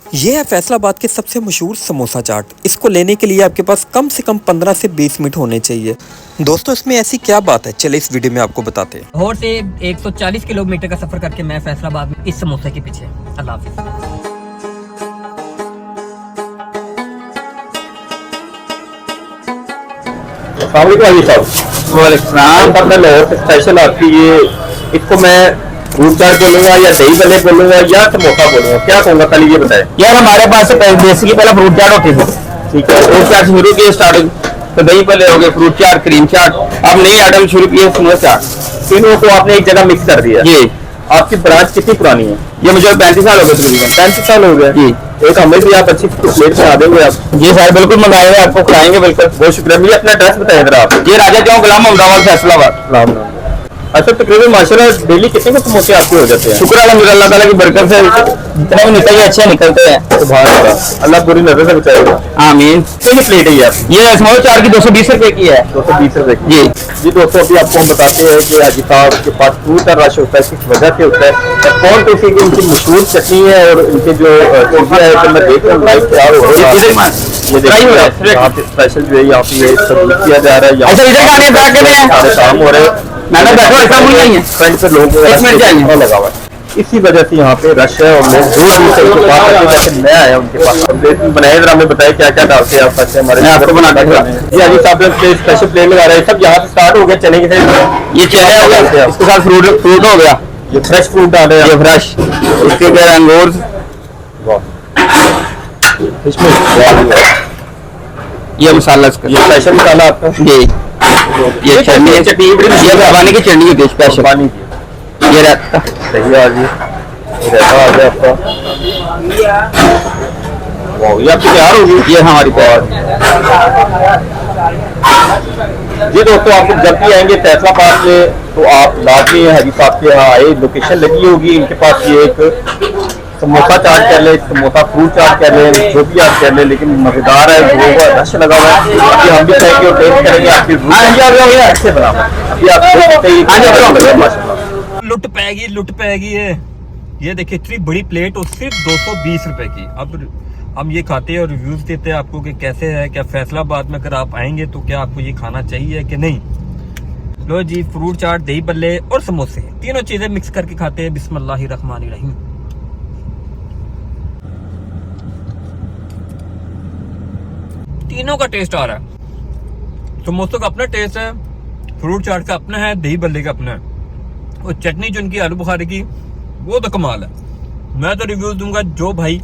ये है फैसलाबाद के सबसे मशहूर समोसा चाट। इसको लेने के लिए आपके पास कम से कम 15 से 20 मिनट होने चाहिए। दोस्तों इसमें ऐसी क्या बात है, चले इस वीडियो में आपको बताते हैं। लाहौर से 140 किलोमीटर का सफर करके मैं फैसलाबाद में इस समोसे के पीछे। अल्लाह हाफिज़। स्पेशल आपकी ये, इसको मैं फ्रूट चाट बोलूंगा या दही भल्ले बोलूंगा या समोसा बोलूंगा, क्या कहूंगा? कल ये बताए यार हमारे पास बेसिकली पहले फ्रूट चाट होती थी। ठीक है, फ्रूट चाट शुरू किए स्टार्टिंग, तो दही भल्ले हो गए, फ्रूट चाट, क्रीम चाट, अब नई आइटम शुरू किए समोसा चाट। तीनों को आपने एक जगह मिक्स कर दिया। जी, आपकी ब्रांच कितनी पुरानी है? ये मुझे 35 साल हो गए तकरीबन। 35 साल हो गए जी। एक हमें भी आप अच्छी प्लेट बना देंगे आप? जी सर, बिल्कुल मंगाएंगे, आपको खिलाएंगे बिल्कुल। बहुत शुक्रिया। मुझे अपना एड्रेस बताएं जरा आप। ये राजा चौक, गुलाम मोहम्मदाबाद, फैसलाबाद। राम राम। अच्छा, तकरीबन माशाल्लाह डेली कितने के समोसे आपके हो जाते हैं? शुक्र अल्हम्दुलिल्लाह अल्लाह ताला की बरकत से जितने भी निकल अच्छे निकलते हैं। सुभान अल्लाह, अल्लाह बुरी नजर से बचाएगा। आमीन। कितनी प्लेट है ये आपकी? ये समोसा चाट की 220 रुपए की है। 220 रुपए की। जी जी दोस्तों, अभी आपको हम बताते हैं कि हाजी साहब के पास फ्रूट का रश होता है, किस वजह से होता है और कौन सी की इनकी मशहूर चटनी है और इनके जो चीजें है तो मैं देख रहा हूँ लाइव तैयार हो रहा है। ये देखिए यहाँ पे स्पेशल जो है यहाँ पे ये सर्व किया जा रहा है। अच्छा, इधर खाने बैठ के हैं। सारे काम हो रहे हैं। मैडम बैठो, ऐसा मुझे नहीं है। फ्रंट पे लोग एक मिनट जाएंगे। लगा हुआ है, इसी वजह से यहाँ पे रश है और लोग दूर दूर से उनके पास आते हैं। जैसे मैं आया उनके पास प्लेट बनाए, जरा हमें बताया क्या क्या डालते हैं आप? अच्छे हमारे आपको बना के जी हाजी साहब ने स्पेशल प्लेट लगा रहे हैं। सब यहाँ से स्टार्ट हो गया चने के साथ। ये चने हो गया, इसके साथ फ्रूट हो गया, ये फ्रेश फ्रूट डाल रहे हैं ये फ्रेश, इसके बाद अंगूर, ये मसाला, ये स्पेशल मसाला आपका। जी ये चटनी, ये भवानी की चटनी होती है स्पेशल। पानी की ये रहता सही आ जी, ये रहता आ गया आपका। वाह, ये आपकी तैयार होगी। ये हमारी तैयार। जी दोस्तों, आप जब भी आएंगे फैसलाबाद में तो आप लाजमी हाजी साहब के यहाँ आए। लोकेशन लगी होगी इनके पास। ये एक समोसा चाट कह ले, समोसा फ्रूट चाट कह ले, जो भी आप कह ले, लेकिन मजेदार है, लोगों का रश लगा हुआ है। अभी हम भी खाएंगे और टेस्ट करेंगे आपकी कैसे बना। अभी आप माशाल्लाह लुट पैगी है। ये देखिए इतनी बड़ी प्लेट और सिर्फ 220 रुपए की। अब हम ये खाते हैं और रिव्यूज देते हैं आपको कि कैसे है, क्या फैसलाबाद में अगर आप आएंगे तो क्या आपको ये खाना चाहिए कि नहीं। लो जी, फ्रूट चाट, दही बल्ले और समोसे, तीनों चीजें मिक्स करके खाते हैं। बिस्मिल्लाहिर्रहमानिर्रहीम। तीनों का टेस्ट आ रहा है। समोसों का अपना टेस्ट है, फ्रूट चाट का अपना है, दही बल्ले का अपना है और चटनी जो उनकी आलू बुखारे की वो तो कमाल है। मैं तो रिव्यूज दूंगा जो भाई